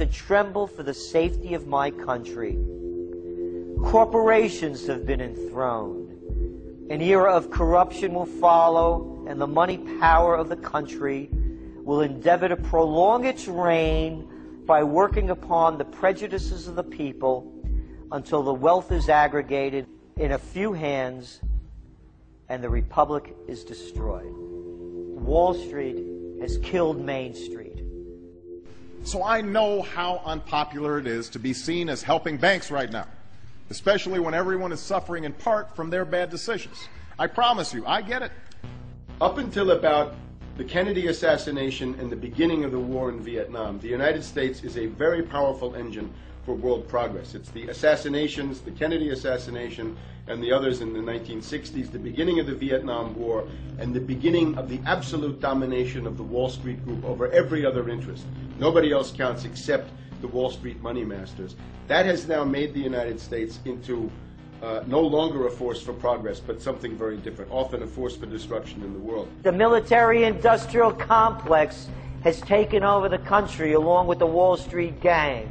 to tremble for the safety of my country. Corporations have been enthroned. An era of corruption will follow, and the money power of the country will endeavor to prolong its reign by working upon the prejudices of the people until the wealth is aggregated in a few hands and the republic is destroyed. Wall Street has killed Main Street. So I know how unpopular it is to be seen as helping banks right now, especially when everyone is suffering in part from their bad decisions. I promise you, I get it. Up until about the Kennedy assassination and the beginning of the war in Vietnam, the United States is a very powerful engine for world progress. It's the assassinations, the Kennedy assassination, and the others in the 1960s, the beginning of the Vietnam War, and the beginning of the absolute domination of the Wall Street group over every other interest. Nobody else counts except the Wall Street money masters. That has now made the United States into no longer a force for progress, but something very different, often a force for destruction in the world. The military-industrial complex has taken over the country along with the Wall Street gang.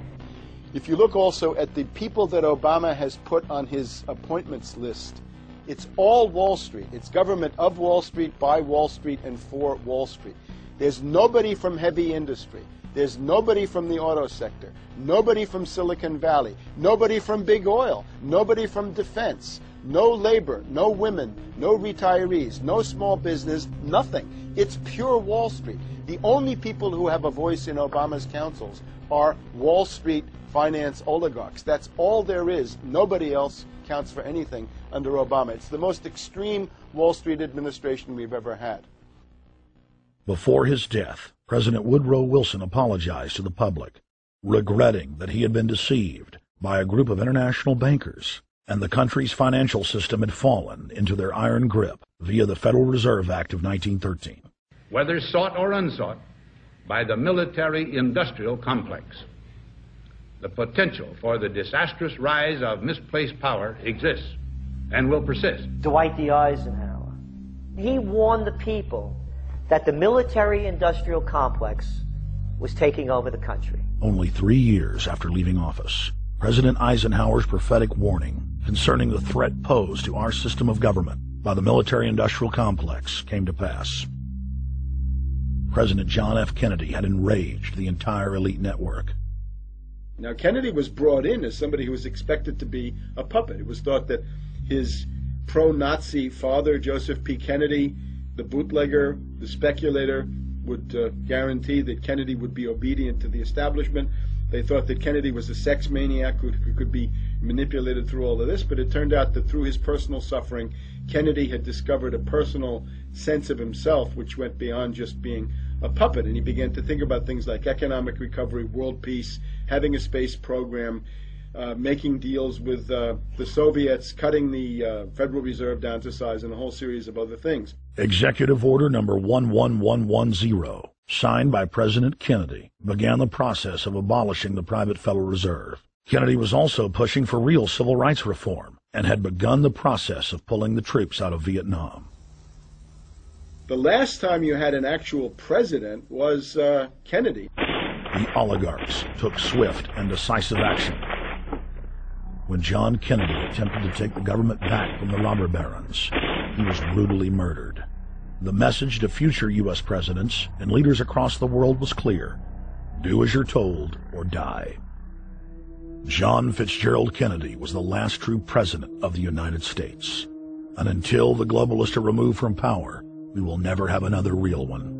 If you look also at the people that Obama has put on his appointments list, it's all Wall Street. It's government of Wall Street, by Wall Street, and for Wall Street. There's nobody from heavy industry. There's nobody from the auto sector, nobody from Silicon Valley, nobody from big oil, nobody from defense, no labor, no women, no retirees, no small business, nothing. It's pure Wall Street. The only people who have a voice in Obama's councils are Wall Street finance oligarchs. That's all there is. Nobody else counts for anything under Obama. It's the most extreme Wall Street administration we've ever had. Before his death, President Woodrow Wilson apologized to the public, regretting that he had been deceived by a group of international bankers, and the country's financial system had fallen into their iron grip via the Federal Reserve Act of 1913. Whether sought or unsought by the military-industrial complex, the potential for the disastrous rise of misplaced power exists and will persist. Dwight D. Eisenhower, he warned the people that the military-industrial complex was taking over the country. Only 3 years after leaving office, President Eisenhower's prophetic warning concerning the threat posed to our system of government by the military-industrial complex came to pass. President John F. Kennedy had enraged the entire elite network. Now, Kennedy was brought in as somebody who was expected to be a puppet. It was thought that his pro-Nazi father, Joseph P. Kennedy, the bootlegger, the speculator, would guarantee that Kennedy would be obedient to the establishment. They thought that Kennedy was a sex maniac who could be manipulated through all of this, but it turned out that through his personal suffering, Kennedy had discovered a personal sense of himself which went beyond just being a puppet, and he began to think about things like economic recovery, world peace, having a space program, making deals with the Soviets, cutting the Federal Reserve down to size, and a whole series of other things. Executive Order number 11110, signed by President Kennedy, began the process of abolishing the private Federal Reserve. Kennedy was also pushing for real civil rights reform and had begun the process of pulling the troops out of Vietnam. The last time you had an actual president was Kennedy. The oligarchs took swift and decisive action. When John Kennedy attempted to take the government back from the robber barons, he was brutally murdered. The message to future U.S. presidents and leaders across the world was clear: do as you're told or die. John Fitzgerald Kennedy was the last true president of the United States. And until the globalists are removed from power, we will never have another real one.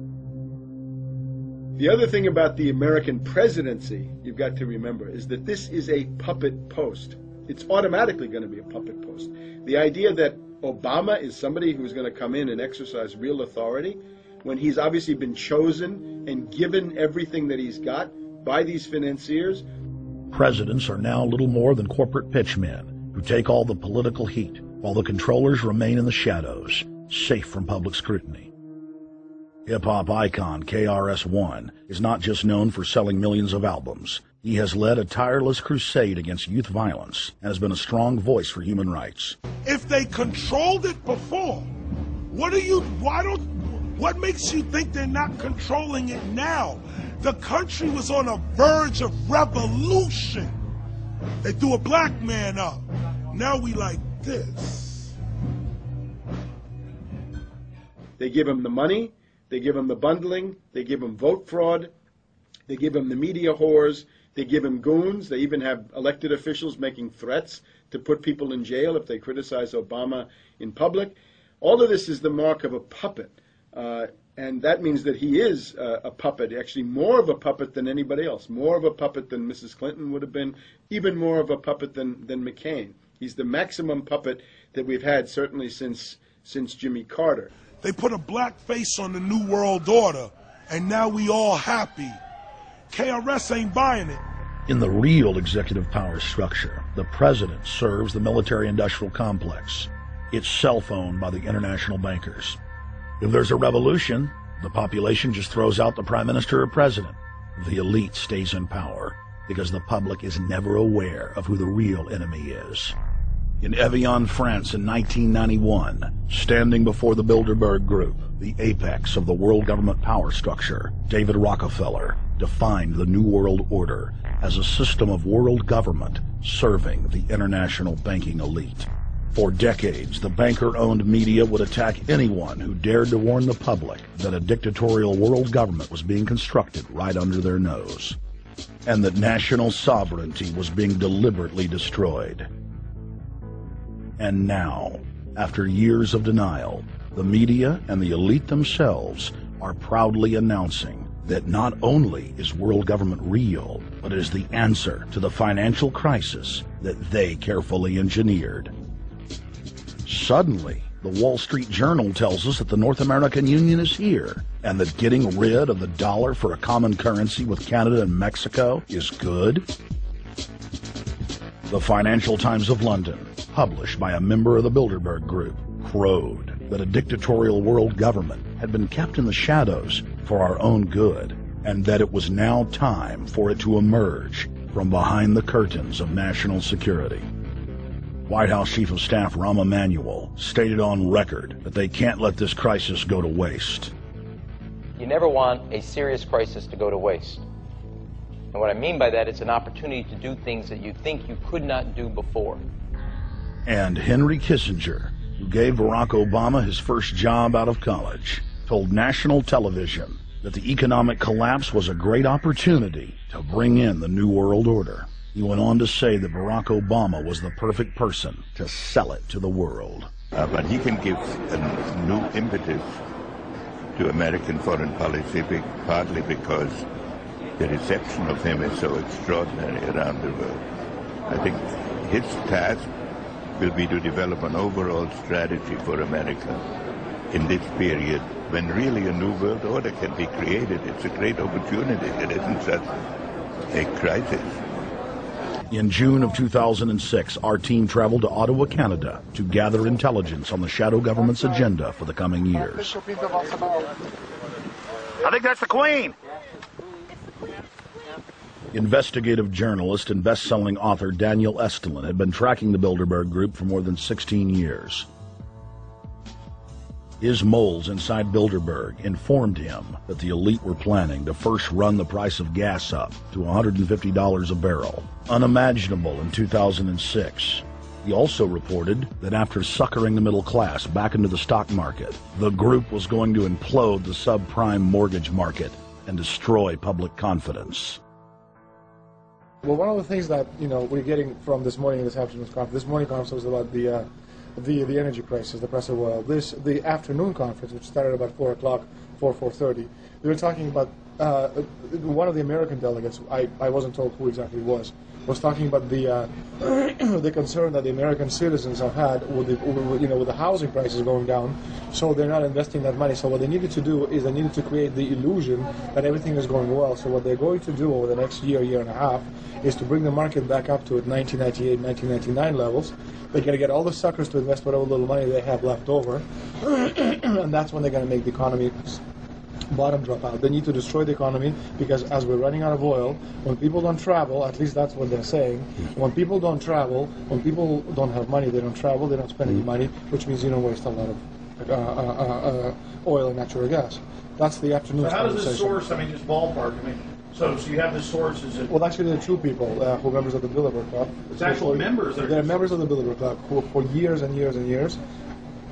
The other thing about the American presidency you've got to remember is that this is a puppet post. It's automatically going to be a puppet post. The idea that Obama is somebody who's going to come in and exercise real authority when he's obviously been chosen and given everything that he's got by these financiers. Presidents are now little more than corporate pitchmen who take all the political heat, while the controllers remain in the shadows, safe from public scrutiny. Hip-hop icon KRS-One is not just known for selling millions of albums. He has led a tireless crusade against youth violence and has been a strong voice for human rights. If they controlled it before, why don't What makes you think they're not controlling it now? The country was on a verge of revolution. They threw a black man up. Now we like this. They give him the money, they give him the bundling, they give him vote fraud, they give him the media whores, they give him goons, they even have elected officials making threats to put people in jail if they criticize Obama in public. All of this is the mark of a puppet. And that means that he is a puppet, actually more of a puppet than anybody else, more of a puppet than Mrs. Clinton would have been, even more of a puppet than McCain. He's the maximum puppet that we've had certainly since Jimmy Carter. They put a black face on the New World Order, and now we all happy. KRS ain't buying it. In the real executive power structure, the president serves the military-industrial complex. It's self-owned by the international bankers. If there's a revolution, the population just throws out the prime minister or president. The elite stays in power because the public is never aware of who the real enemy is. In Evian, France in 1991, standing before the Bilderberg Group, the apex of the world government power structure, David Rockefeller defined the New World Order as a system of world government serving the international banking elite. For decades, the banker-owned media would attack anyone who dared to warn the public that a dictatorial world government was being constructed right under their nose, and that national sovereignty was being deliberately destroyed. And now, after years of denial, the media and the elite themselves are proudly announcing that not only is world government real, but it is the answer to the financial crisis that they carefully engineered. Suddenly, the Wall Street Journal tells us that the North American Union is here, and that getting rid of the dollar for a common currency with Canada and Mexico is good. The Financial Times of London, published by a member of the Bilderberg Group, crowed that a dictatorial world government had been kept in the shadows for our own good, and that it was now time for it to emerge from behind the curtains of national security. White House Chief of Staff Rahm Emanuel stated on record that they can't let this crisis go to waste. You never want a serious crisis to go to waste. And what I mean by that, it's an opportunity to do things that you think you could not do before. And Henry Kissinger, who gave Barack Obama his first job out of college, told national television that the economic collapse was a great opportunity to bring in the New World Order. He went on to say that Barack Obama was the perfect person to sell it to the world. But he can give a new impetus to American foreign policy, partly because the reception of him is so extraordinary around the world. I think his task will be to develop an overall strategy for America in this period when really a new world order can be created. It's a great opportunity. It isn't just a crisis. In June of 2006, our team traveled to Ottawa, Canada, to gather intelligence on the shadow government's agenda for the coming years. I think that's the Queen. Investigative journalist and best-selling author Daniel Estulin had been tracking the Bilderberg Group for more than 16 years. His moles inside Bilderberg informed him that the elite were planning to first run the price of gas up to $150 a barrel, unimaginable in 2006. He also reported that after suckering the middle class back into the stock market, the group was going to implode the subprime mortgage market and destroy public confidence. Well, one of the things that we're getting from this morning and this afternoon's conference, this morning conference was about the energy crisis, the price of oil. The afternoon conference, which started about 4 o'clock, 4:30, they were talking about one of the American delegates. I wasn't told who exactly it was talking about the concern that the American citizens have had with the housing prices going down, so they're not investing that money. So what they needed to do is they needed to create the illusion that everything is going well. So what they're going to do over the next year and a half is to bring the market back up to 1998, 1999 levels. They're going to get all the suckers to invest whatever little money they have left over, and that's when they're going to make the economy bottom drop out. They need to destroy the economy because as we're running out of oil, when people don't travel, at least that's what they're saying, when people don't travel, when people don't have money, they don't travel, they don't spend any money, which means you don't waste a lot of oil and natural gas. That's the afternoon. So how does this source, I mean, just ballpark, I mean, so you have this source, is it? Well, actually, there are two people who are members of the Bilderberg Club. It's actual members. They're members of the Bilderberg Club who, for years and years and years,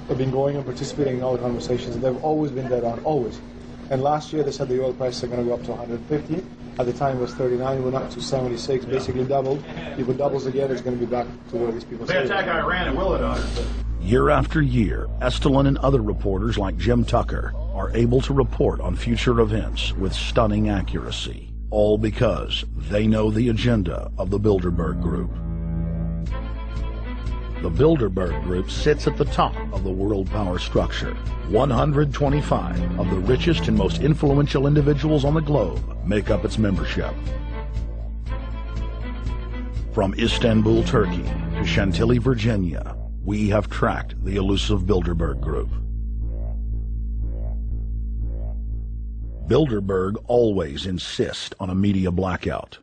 have been going and participating in all the conversations. And they've always been dead on, always. And last year they said the oil prices are going to go up to 150. At the time it was 39. It went up to 76. Yeah. Basically doubled. If it doubles again, it's going to be back to where these people. They attack Iran, and will it? Year after year, Estelin and other reporters like Jim Tucker are able to report on future events with stunning accuracy, all because they know the agenda of the Bilderberg Group. The Bilderberg Group sits at the top of the world power structure. 125 of the richest and most influential individuals on the globe make up its membership. From Istanbul, Turkey to Chantilly, Virginia, we have tracked the elusive Bilderberg Group. Bilderberg always insist on a media blackout.